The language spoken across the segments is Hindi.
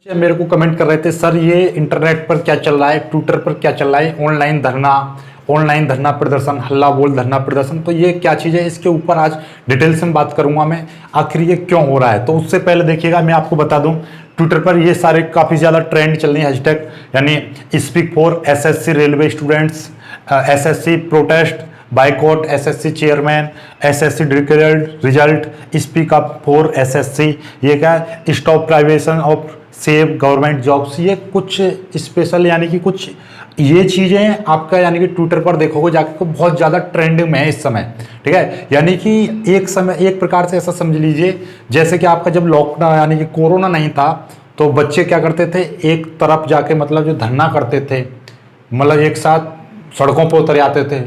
मेरे को कमेंट कर रहे थे, सर ये इंटरनेट पर क्या चल रहा है, ट्विटर पर क्या चल रहा है, ऑनलाइन धरना प्रदर्शन, हल्ला बोल धरना प्रदर्शन, तो ये क्या चीज़ है, इसके ऊपर आज डिटेल से बात करूंगा मैं, आखिर ये क्यों हो रहा है। तो उससे पहले देखिएगा, मैं आपको बता दूं, ट्विटर पर ये सारे काफ़ी ज़्यादा ट्रेंड चल रही है, हैशटैग यानी speak for SSC railway students, SSC protest, boycott SSC chairman, SSC result, speak up for SSC, ये क्या है, stop privation of save government jobs, ये कुछ स्पेशल यानी कि कुछ ये चीज़ें आपका यानी कि ट्विटर पर देखोगे जाकर बहुत ज़्यादा ट्रेंडिंग में है इस समय। ठीक है, यानी कि एक प्रकार से ऐसा समझ लीजिए जैसे कि आपका जब लॉकडाउन यानी कि कोरोना नहीं था तो बच्चे क्या करते थे, एक तरफ जाके मतलब जो धरना करते थे, मतलब एक साथ सड़कों पर उतर आते थे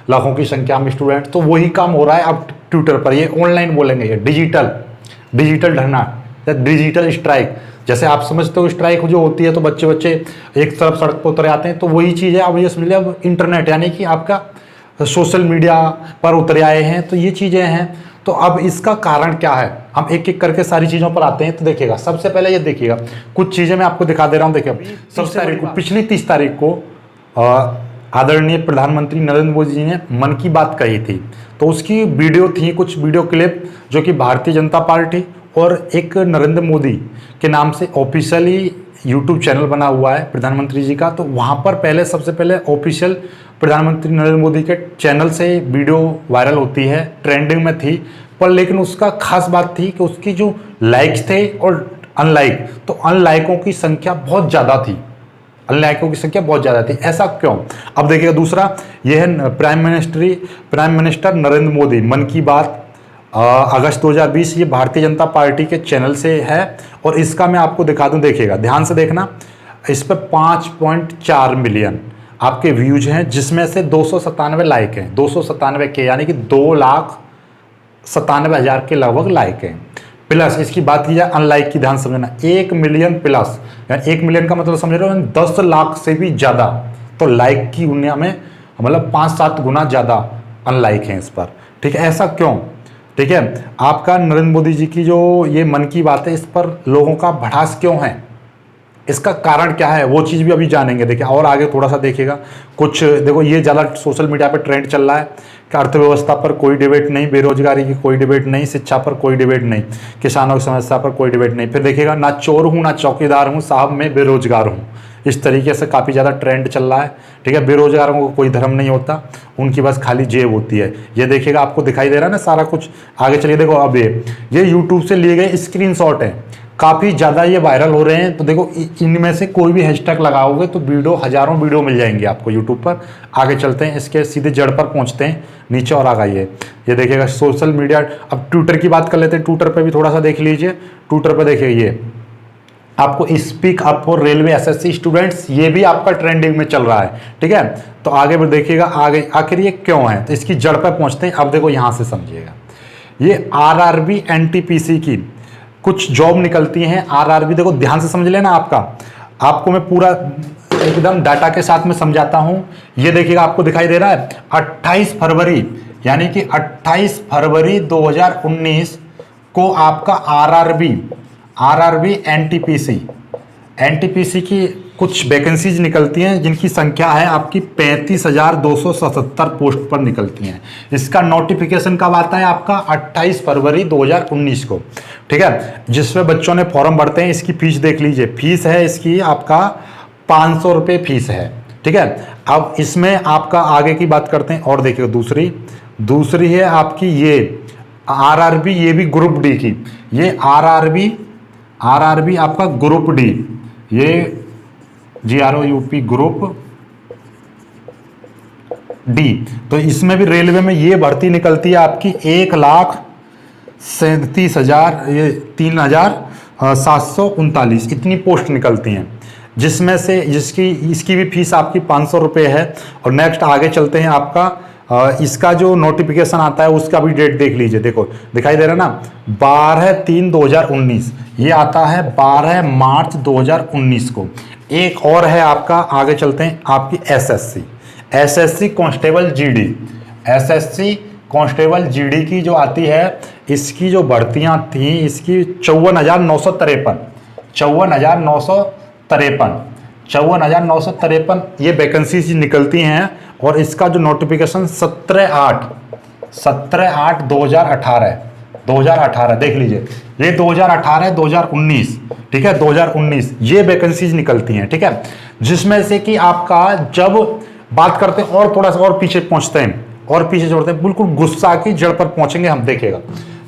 लाखों की संख्या में स्टूडेंट, तो वही काम हो रहा है अब ट्विटर पर। ये ऑनलाइन बोलेंगे, ये डिजिटल धरना, डिजिटल स्ट्राइक, जैसे आप समझते हो स्ट्राइक जो होती है तो बच्चे एक तरफ सड़क पर उतर आते हैं, तो वही चीज़ है अब ये समझ लिया, अब इंटरनेट यानी कि आपका सोशल मीडिया पर उतर आए हैं, तो ये चीज़ें हैं। तो अब इसका कारण क्या है, हम एक एक करके सारी चीज़ों पर आते हैं। तो देखिएगा, सबसे पहले ये देखिएगा, कुछ चीज़ें मैं आपको दिखा दे रहा हूँ। देखिए, सबसे तारीख को, पिछली 30 तारीख को आदरणीय प्रधानमंत्री नरेंद्र मोदी जी ने मन की बात कही थी, तो उसकी वीडियो थी, कुछ वीडियो क्लिप जो कि भारतीय जनता पार्टी और एक नरेंद्र मोदी के नाम से ऑफिशियली यूट्यूब चैनल बना हुआ है प्रधानमंत्री जी का, तो वहाँ पर सबसे पहले ऑफिशियल प्रधानमंत्री नरेंद्र मोदी के चैनल से वीडियो वायरल होती है, ट्रेंडिंग में थी। पर लेकिन उसका खास बात थी कि उसकी जो लाइक्स थे और अनलाइक, तो अनलाइकों की संख्या बहुत ज़्यादा थी, ऐसा क्यों? अब देखिएगा, दूसरा यह है प्राइम मिनिस्टर नरेंद्र मोदी मन की बात, अगस्त 2020, ये भारतीय जनता पार्टी के चैनल से है और इसका मैं आपको दिखा दूं। देखिएगा, ध्यान से देखना, इस पर 5.4 मिलियन आपके व्यूज हैं, जिसमें से 297 लाइक हैं, 297 के यानी कि 2,97,000 के लगभग लाइक हैं। प्लस इसकी बात की जाए अनलाइक की, ध्यान समझना, 1 मिलियन प्लस, यानी 1 मिलियन का मतलब समझ रहे हो 10 लाख से भी ज़्यादा, तो लाइक की दुनिया में मतलब 5-7 गुना ज़्यादा अनलाइक हैं इस पर। ठीक है, ऐसा क्यों? ठीक है, आपका नरेंद्र मोदी जी की जो ये मन की बात है, इस पर लोगों का भड़ास क्यों है, इसका कारण क्या है, वो चीज़ भी अभी जानेंगे। देखिए, और आगे थोड़ा सा देखिएगा, कुछ देखो, ये ज़्यादा सोशल मीडिया पे ट्रेंड चल रहा है कि अर्थव्यवस्था पर कोई डिबेट नहीं, बेरोजगारी की कोई डिबेट नहीं, शिक्षा पर कोई डिबेट नहीं, किसानों की समस्या पर कोई डिबेट नहीं। फिर देखिएगा, ना चोर हूँ ना चौकीदार हूँ, साहब मैं बेरोजगार हूँ, इस तरीके से काफ़ी ज़्यादा ट्रेंड चल रहा है। ठीक है, बेरोजगारों को कोई धर्म नहीं होता, उनकी बस खाली जेब होती है। ये देखिएगा, आपको दिखाई दे रहा है ना सारा कुछ। आगे चलिए, देखो, अब ये यूट्यूब से लिए गए स्क्रीनशॉट हैं, काफ़ी ज़्यादा ये वायरल हो रहे हैं। तो देखो, इनमें से कोई भी हैशटैग लगाओगे तो वीडियो, हज़ारों वीडियो मिल जाएंगे आपको यूट्यूब पर। आगे चलते हैं, इसके सीधे जड़ पर पहुंचते हैं, नीचे और आगे ये देखिएगा, सोशल मीडिया। अब ट्विटर की बात कर लेते हैं, ट्विटर पर भी थोड़ा सा देख लीजिए। ट्विटर पर देखिए, ये आपको speak up for railway SSC students, ये भी आपका ट्रेंडिंग में चल रहा है। ठीक है, तो आगे भी देखिएगा, आगे आखिर ये क्यों है, तो इसकी जड़ पर पहुंचते हैं। अब देखो, यहाँ से समझिएगा, ये आरआरबी एनटीपीसी की कुछ जॉब निकलती हैं। आरआरबी, देखो ध्यान से समझ लेना, आपको मैं पूरा एकदम डाटा के साथ में समझाता हूं। ये देखिएगा, आपको दिखाई दे रहा है 28 फरवरी, यानी कि 28 फरवरी 2019 को आपका आरआरबी एनटीपीसी की कुछ वैकेंसीज निकलती हैं, जिनकी संख्या है आपकी 35,277 पोस्ट पर निकलती हैं। इसका नोटिफिकेशन कब आता है, आपका 28 फरवरी 2019 को। ठीक है, जिसमें बच्चों ने फॉर्म भरते हैं। इसकी फीस देख लीजिए, फीस है इसकी आपका 500 रुपये फीस है। ठीक है, अब इसमें आपका आगे की बात करते हैं। और देखिए, दूसरी है आपकी ये आरआरबी, ये भी ग्रुप डी की, ये आरआरबी आपका ग्रुप डी, ये GROUP ग्रुप डी। तो इसमें भी रेलवे में ये भर्ती निकलती है आपकी 1,37,000, ये 3,739 इतनी पोस्ट निकलती हैं, जिसमें से इसकी भी फीस आपकी 500 रुपये है। और नेक्स्ट आगे चलते हैं, आपका इसका जो नोटिफिकेशन आता है उसका भी डेट देख लीजिए। देखो, दिखाई दे रहा है ना, 12/3/2019, ये आता है 12 मार्च 2019 को। एक और है आपका, आगे चलते हैं, आपकी एसएससी कांस्टेबल जीडी की जो आती है, इसकी जो भर्तियां थी, इसकी 54,953 54,953 ये वैकेंसीज निकलती हैं। और इसका जो नोटिफिकेशन 17/8/2018 देख लीजिए, ये 2018 2019, ठीक है, 2019 ये वैकेंसीज निकलती हैं, ठीक है। जिसमें से कि आपका जब बात करते हैं और थोड़ा सा और पीछे पहुंचते हैं और पीछे जोड़ते हैं, बिल्कुल गुस्सा की जड़ पर पहुंचेंगे हम, देखिएगा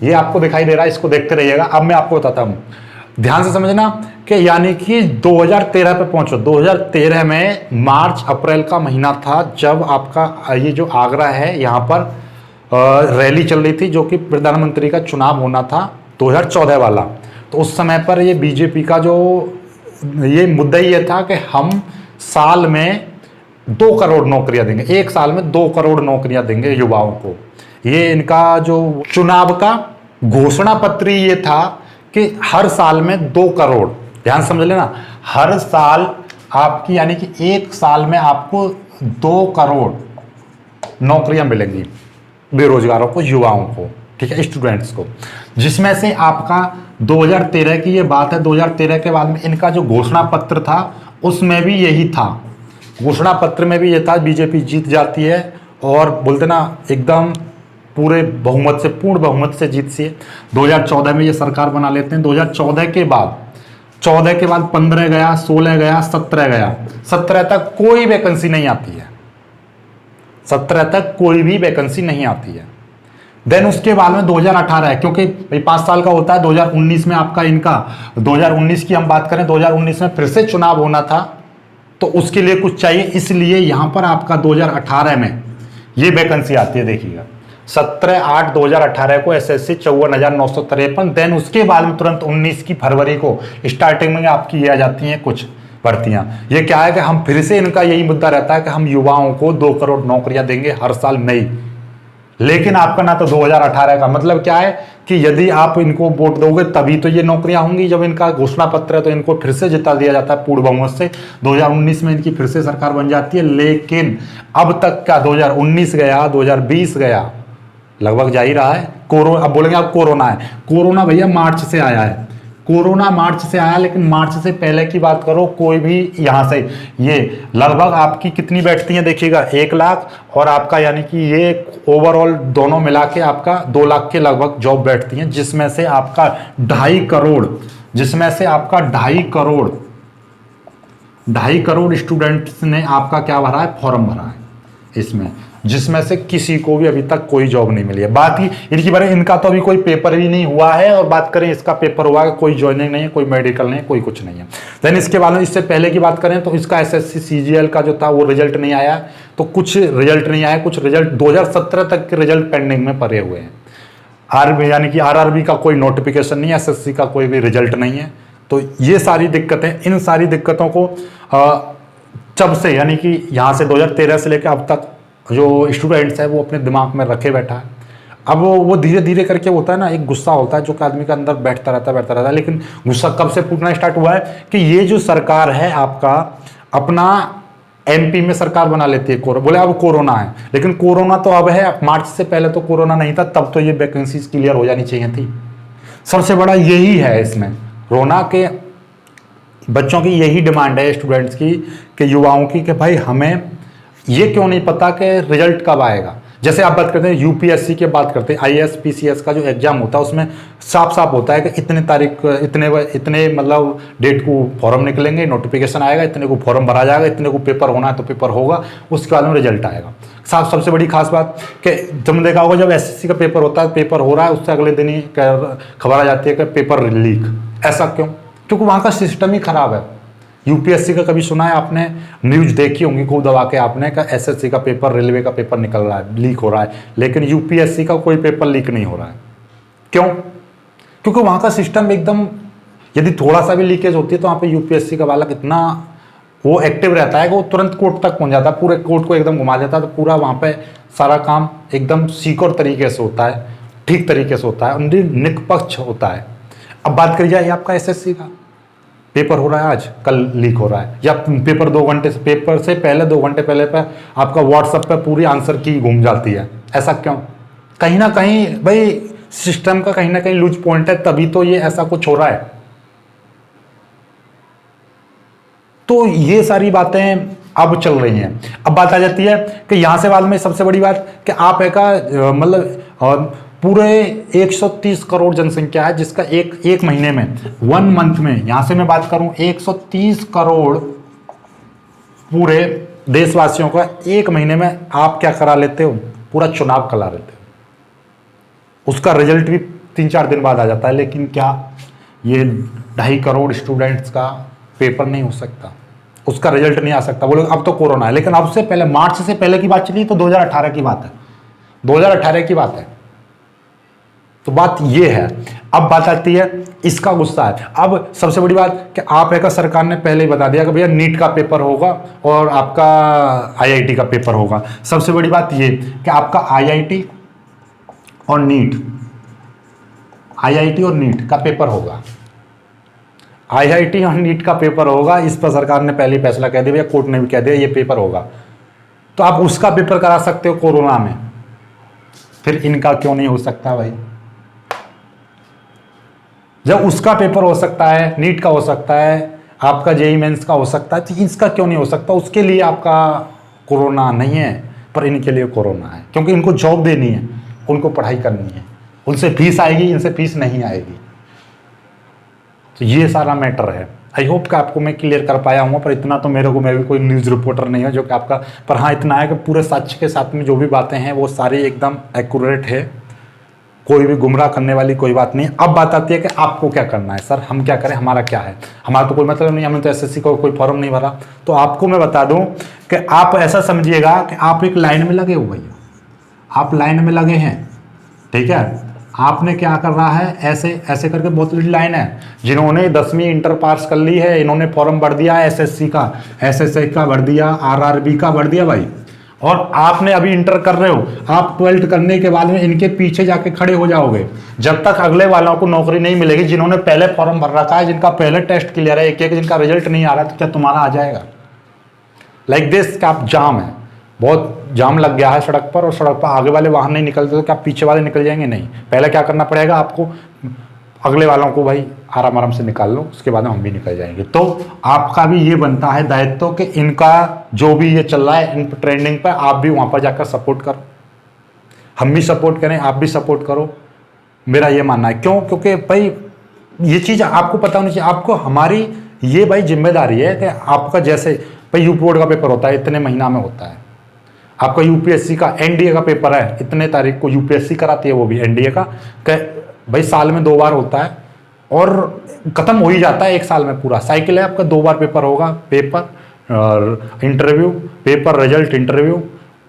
ये आपको दिखाई दे रहा है, इसको देखते रहिएगा। अब मैं आपको बताता हूं, ध्यान से समझना कि यानी कि 2013 पे पहुंचो। 2013 में मार्च अप्रैल का महीना था जब आपका ये जो आगरा है यहाँ पर रैली चल रही थी, जो कि प्रधानमंत्री का चुनाव होना था 2014 वाला। तो उस समय पर ये बीजेपी का जो ये मुद्दा ये था कि हम साल में 2 करोड़ नौकरियां देंगे, एक साल में 2 करोड़ नौकरियां देंगे युवाओं को। ये इनका जो चुनाव का घोषणा पत्र ये था कि हर साल में 2 करोड़, ध्यान समझ लेना, हर साल आपकी यानी कि एक साल में आपको 2 करोड़ नौकरियां मिलेंगी बेरोजगारों को, युवाओं को, ठीक है, स्टूडेंट्स को। जिसमें से आपका 2013 की ये बात है, 2013 के बाद में इनका जो घोषणा पत्र था उसमें भी यही था। घोषणा पत्र में भी ये था बीजेपी जीत जाती है और बोलते ना एकदम पूरे बहुमत से, पूर्ण बहुमत से जीत सी है। 2014 में ये सरकार बना लेते हैं। 2014 के बाद 15 गया, 16 गया, 17 गया, 17 तक कोई वैकेंसी नहीं आती है, 17 तक कोई भी वैकेंसी नहीं आती है। देन उसके बाद में 2018 है, क्योंकि भाई 5 साल का होता है। 2019 में आपका इनका 2019 की हम बात करें, 2019 में फिर से चुनाव होना था, तो उसके लिए कुछ चाहिए, इसलिए यहां पर आपका 2018 में ये वैकेंसी आती है। देखिएगा 17/8/2018 को एसएससी 54,953। देन उसके बाद में तुरंत 19 की फरवरी को स्टार्टिंग में आपकी ये आ जाती हैं कुछ भर्तियां। ये क्या है कि हम फिर से, इनका यही मुद्दा रहता है कि हम युवाओं को 2 करोड़ नौकरियां देंगे हर साल नई। लेकिन आपका ना तो 2018 का मतलब क्या है कि यदि आप इनको वोट दोगे तभी तो ये नौकरियां होंगी। जब इनका घोषणा पत्र है तो इनको फिर से जिता दिया जाता है पूर्ण बहुमत से। 2019 में इनकी फिर से सरकार बन जाती है। लेकिन अब तक का 2019 गया, 2020 गया, लगभग जा ही रहा है। अब बोलेंगे आप कोरोना है, कोरोना भैया मार्च से आया है, कोरोना मार्च से आया, लेकिन मार्च से पहले की बात करो कोई भी यहां से, ये लगभग आपकी कितनी बैठती हैं देखिएगा, 1 लाख, और आपका यानी कि ये ओवरऑल दोनों मिला के आपका 2 लाख के लगभग जॉब बैठती हैं। जिसमें से आपका 2.5 करोड़ स्टूडेंट्स ने आपका क्या भरा है, फॉर्म भरा है इसमें, जिसमें से किसी को भी अभी तक कोई जॉब नहीं मिली है। बात ही इनकी बारे, इनका तो अभी कोई पेपर भी नहीं हुआ है, और बात करें इसका पेपर हुआ है, कोई ज्वाइनिंग नहीं है, कोई मेडिकल नहीं है, कोई कुछ नहीं है। देन इसके बाद में इससे पहले की बात करें तो इसका एसएससी सीजीएल का जो था वो रिजल्ट नहीं आया, तो कुछ रिजल्ट नहीं आया, कुछ रिजल्ट 2017 तक के रिजल्ट पेंडिंग में पड़े हुए हैं। यानी कि आरआरबी का कोई नोटिफिकेशन नहीं है, एसएससी का कोई भी रिजल्ट नहीं है। तो ये सारी दिक्कतें, इन सारी दिक्कतों को जब से यानी कि यहाँ से 2013 से लेकर अब तक जो स्टूडेंट्स है वो अपने दिमाग में रखे बैठा है। अब वो धीरे धीरे करके होता है ना, एक गुस्सा होता है जो कि आदमी के अंदर बैठता रहता है। लेकिन गुस्सा कब से फूटना स्टार्ट हुआ है कि ये जो सरकार है आपका अपना एमपी में सरकार बना लेती है, बोले अब कोरोना है, लेकिन कोरोना तो अब है, मार्च से पहले तो कोरोना नहीं था, तब तो ये वैकेंसीज क्लियर हो जानी चाहिए थी। सबसे बड़ा यही है इसमें, रोना के बच्चों की यही डिमांड है, स्टूडेंट्स की, कि युवाओं की, कि भाई हमें ये क्यों नहीं पता कि रिजल्ट कब आएगा। जैसे आप बात करते हैं यूपीएससी की बात करते हैं, आईएएस पीसीएस का जो एग्जाम होता है उसमें साफ साफ होता है कि इतने तारीख इतने मतलब डेट को फॉर्म निकलेंगे, नोटिफिकेशन आएगा, इतने को फॉर्म भरा जाएगा, इतने को पेपर होना है तो पेपर होगा, उसके बाद में रिजल्ट आएगा। साफ सबसे बड़ी खास बात कि तुमने देखा होगा जब एसएससी का पेपर होता है, पेपर हो रहा है, उससे अगले दिन ही खबर आ जाती है कि पेपर लीक। ऐसा क्यों? क्योंकि वहाँ का सिस्टम ही खराब है। यूपीएससी का कभी सुना है आपने? न्यूज देखी होंगी खूब दबा के आपने, का एसएससी का पेपर, रेलवे का पेपर निकल रहा है, लीक हो रहा है, लेकिन यूपीएससी का कोई पेपर लीक नहीं हो रहा है। क्यों? क्योंकि वहाँ का सिस्टम एकदम, यदि थोड़ा सा भी लीकेज होती है तो वहाँ पे यूपीएससी का बालक इतना वो एक्टिव रहता है कि वो तुरंत कोर्ट तक पहुँच जाता है, पूरे कोर्ट को एकदम घुमा देता है, तो पूरा वहाँ पे सारा काम एकदम सिक्योर तरीके से होता है, ठीक तरीके से होता है, निष्पक्ष होता है। अब बात करी जाए आपका एसएससी का, पेपर हो रहा है आज, कल लीक हो रहा है, या पेपर 2 घंटे से, पेपर से पहले 2 घंटे पहले पर आपका व्हाट्सएप पे पूरी आंसर की घूम जाती है। ऐसा क्यों? कहीं ना कहीं भाई सिस्टम का कहीं ना कहीं लूज पॉइंट है, तभी तो ये ऐसा कुछ हो रहा है। तो ये सारी बातें अब चल रही हैं। अब बात आ जाती है कि यहाँ से बाद में सबसे बड़ी बात कि आप मतलब पूरे 130 करोड़ जनसंख्या है, जिसका एक महीने में, 1 मंथ में, यहां से मैं बात करूं 130 करोड़ पूरे देशवासियों का एक महीने में आप क्या करा लेते हो, पूरा चुनाव करा लेते हो। उसका रिजल्ट भी 3-4 दिन बाद आ जाता है, लेकिन क्या ये 2.5 करोड़ स्टूडेंट्स का पेपर नहीं हो सकता, उसका रिजल्ट नहीं आ सकता। बोलो अब तो कोरोना है, लेकिन अब से पहले, मार्च से पहले की बात चली तो 2018 की बात है, 2018 की बात है। तो बात ये है। अब बात आती है, इसका गुस्सा है। अब सबसे बड़ी बात कि आप एक सरकार ने पहले ही बता दिया कि भैया नीट का पेपर होगा और आपका आईआईटी का पेपर होगा। सबसे बड़ी बात ये कि आपका आईआईटी और नीट का पेपर होगा, आईआईटी और नीट का पेपर होगा। इस पर सरकार ने पहले ही फैसला कह दिया, कोर्ट ने भी कह दिया ये पेपर होगा। तो आप उसका पेपर करा सकते हो कोरोना में, फिर इनका क्यों नहीं हो सकता भाई? जब उसका पेपर हो सकता है, नीट का हो सकता है, आपका जेईई मेंस का हो सकता है, तो इसका क्यों नहीं हो सकता? उसके लिए आपका कोरोना नहीं है, पर इनके लिए कोरोना है, क्योंकि इनको जॉब देनी है, उनको पढ़ाई करनी है, उनसे फीस आएगी, इनसे फीस नहीं आएगी। तो ये सारा मैटर है। आई होप कि आपको मैं क्लियर कर पाया हूँ, पर इतना तो मेरे को, मैं भी कोई न्यूज़ रिपोर्टर नहीं है जो कि आपका, पर हाँ इतना है कि पूरे सच के साथ में जो भी बातें हैं वो सारी एकदम एक्यूरेट है, कोई भी गुमराह करने वाली कोई बात नहीं। अब बात आती है कि आपको क्या करना है, सर हम क्या करें, हमारा क्या है? हमारा तो कोई मतलब नहीं, हमने तो एसएससी का कोई फॉर्म नहीं भरा। तो आपको मैं बता दूं कि आप ऐसा समझिएगा कि आप एक लाइन में लगे हो भैया, आप लाइन में लगे हैं, ठीक है। आपने क्या कर रहा है, ऐसे ऐसे करके बहुत बड़ी लाइन है। जिन्होंने 10वीं इंटर पास कर ली है, इन्होंने फॉर्म भर दिया एसएससी का, एसएससी का भर दिया, आरआरबी का भर दिया भाई। और आपने अभी इंटर कर रहे हो, आप 12th करने के बाद में इनके पीछे जाके खड़े हो जाओगे जब तक अगले वालों को नौकरी नहीं मिलेगी। जिन्होंने पहले फॉर्म भर रखा है, जिनका पहले टेस्ट क्लियर है, एक एक जिनका रिजल्ट नहीं आ रहा, तो क्या तुम्हारा आ जाएगा? लाइक दिस कि आप जाम है, बहुत जाम लग गया है सड़क पर, और सड़क पर आगे वाले वाहन नहीं निकलते, तो क्या पीछे वाले निकल जाएंगे? नहीं। पहले क्या करना पड़ेगा आपको, अगले वालों को भाई आराम आराम से निकाल लो, उसके बाद हम भी निकल जाएंगे। तो आपका भी ये बनता है दायित्व कि इनका जो भी ये चल रहा है, इन ट्रेंडिंग पर आप भी वहाँ पर जाकर सपोर्ट करो, हम भी सपोर्ट करें, आप भी सपोर्ट करो, मेरा ये मानना है। क्यों? क्योंकि भाई ये चीज़ आपको पता होनी चाहिए। आपको हमारी ये भाई जिम्मेदारी है कि आपका, जैसे भाई यूपी बोर्ड का पेपर होता है, इतने महीना में होता है। आपका यूपीएससी का एनडीए का पेपर है, इतने तारीख को यूपीएससी कराती है, वो भी एनडीए का, भाई साल में 2 बार होता है और खत्म हो ही जाता है 1 साल में। पूरा साइकिल है आपका, 2 बार पेपर होगा, पेपर और इंटरव्यू, पेपर रिजल्ट इंटरव्यू,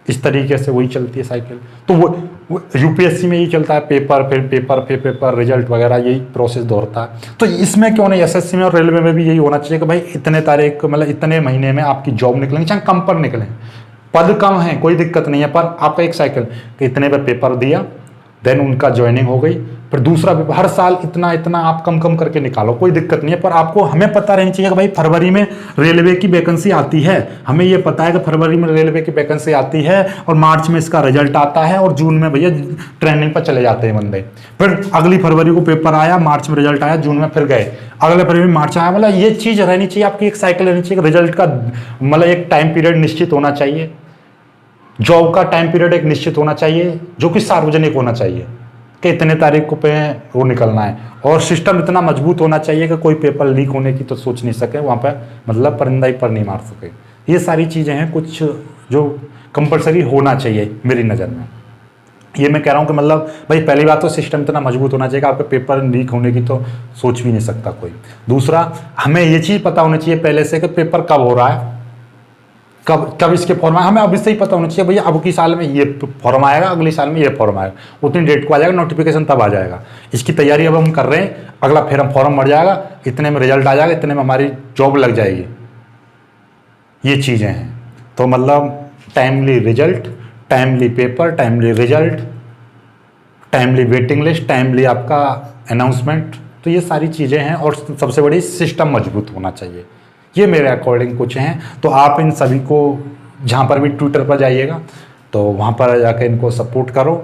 इस तरीके से वही चलती है साइकिल। तो वो यूपीएससी में ही चलता है, पेपर फिर पेपर फिर पेपर रिजल्ट वगैरह, यही प्रोसेस दोहरता है। तो इसमें क्यों नहीं, एसएससी में और रेलवे में भी यही होना चाहिए कि भाई इतने तारीख, मतलब इतने महीने में आपकी जॉब निकलेंगे, चाहे कम पर निकलें, पद कम है कोई दिक्कत नहीं है, पर आपका एक साइकिल कि इतने पे पेपर दिया, देन उनका ज्वाइनिंग हो गई, फिर दूसरा पेपर, हर साल इतना इतना आप कम कम करके निकालो, कोई दिक्कत नहीं है। पर आपको, हमें पता रहनी चाहिए कि भाई फरवरी में रेलवे की वैकेंसी आती है, हमें ये पता है कि फरवरी में रेलवे की वैकेंसी आती है और मार्च में इसका रिजल्ट आता है और जून में भैया ट्रेनिंग पर चले जाते हैं बंदे। फिर अगली फरवरी को पेपर आया, मार्च में रिजल्ट आया, जून में फिर गए, अगले फरवरी में मार्च आया। मतलब ये चीज़ रहनी चाहिए आपकी, एक साइकिल रहनी चाहिए, रिजल्ट का मतलब एक टाइम पीरियड निश्चित होना चाहिए, जॉब का टाइम पीरियड एक निश्चित होना चाहिए, जो कि सार्वजनिक होना चाहिए कि इतने तारीख को पे वो निकलना है, और सिस्टम इतना मजबूत होना चाहिए कि कोई पेपर लीक होने की तो सोच नहीं सके वहाँ पर, मतलब परिंदा ही पर नहीं मार सके। ये सारी चीज़ें हैं कुछ जो कंपलसरी होना चाहिए मेरी नज़र में। ये मैं कह रहा हूँ कि मतलब भाई पहली बात तो सिस्टम इतना मजबूत होना चाहिए कि आपके पेपर लीक होने की तो सोच भी नहीं सकता कोई। दूसरा, हमें ये चीज़ पता होनी चाहिए पहले से कि पेपर कब हो रहा है, कब इसके फॉर्म आए, हमें अब इससे ही पता होना चाहिए भैया अब की साल में ये फॉर्म आएगा, अगली साल में ये फॉर्म आएगा, उतनी डेट को आ जाएगा, नोटिफिकेशन तब आ जाएगा। इसकी तैयारी अब हम कर रहे हैं, अगला फिर हम फॉर्म भर जाएगा, इतने में रिजल्ट आ जाएगा, इतने में हमारी जॉब लग जाएगी। ये चीज़ें हैं। तो मतलब timely result, timely paper, timely result, timely waiting list, timely आपका अनाउंसमेंट, तो ये सारी चीज़ें हैं। और सबसे बड़ी, सिस्टम मजबूत होना चाहिए। ये मेरे अकॉर्डिंग कुछ हैं। तो आप इन सभी को, जहाँ पर भी ट्विटर पर जाइएगा तो वहाँ पर जाकर इनको सपोर्ट करो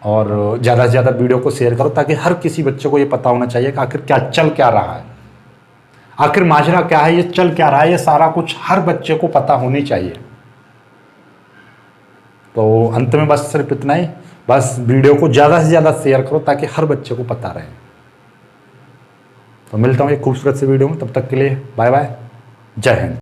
और ज़्यादा से ज़्यादा वीडियो को शेयर करो, ताकि हर किसी बच्चे को ये पता होना चाहिए कि आखिर क्या चल क्या रहा है। आखिर माजरा क्या है, ये चल क्या रहा है, ये सारा कुछ हर बच्चे को पता होनी चाहिए। तो अंत में बस सिर्फ इतना ही, बस वीडियो को ज़्यादा से ज़्यादा शेयर करो ताकि हर बच्चे को पता रहे। तो मिलता हूँ एक खूबसूरत सी वीडियो में, तब तक के लिए बाय बाय, जय हिंद।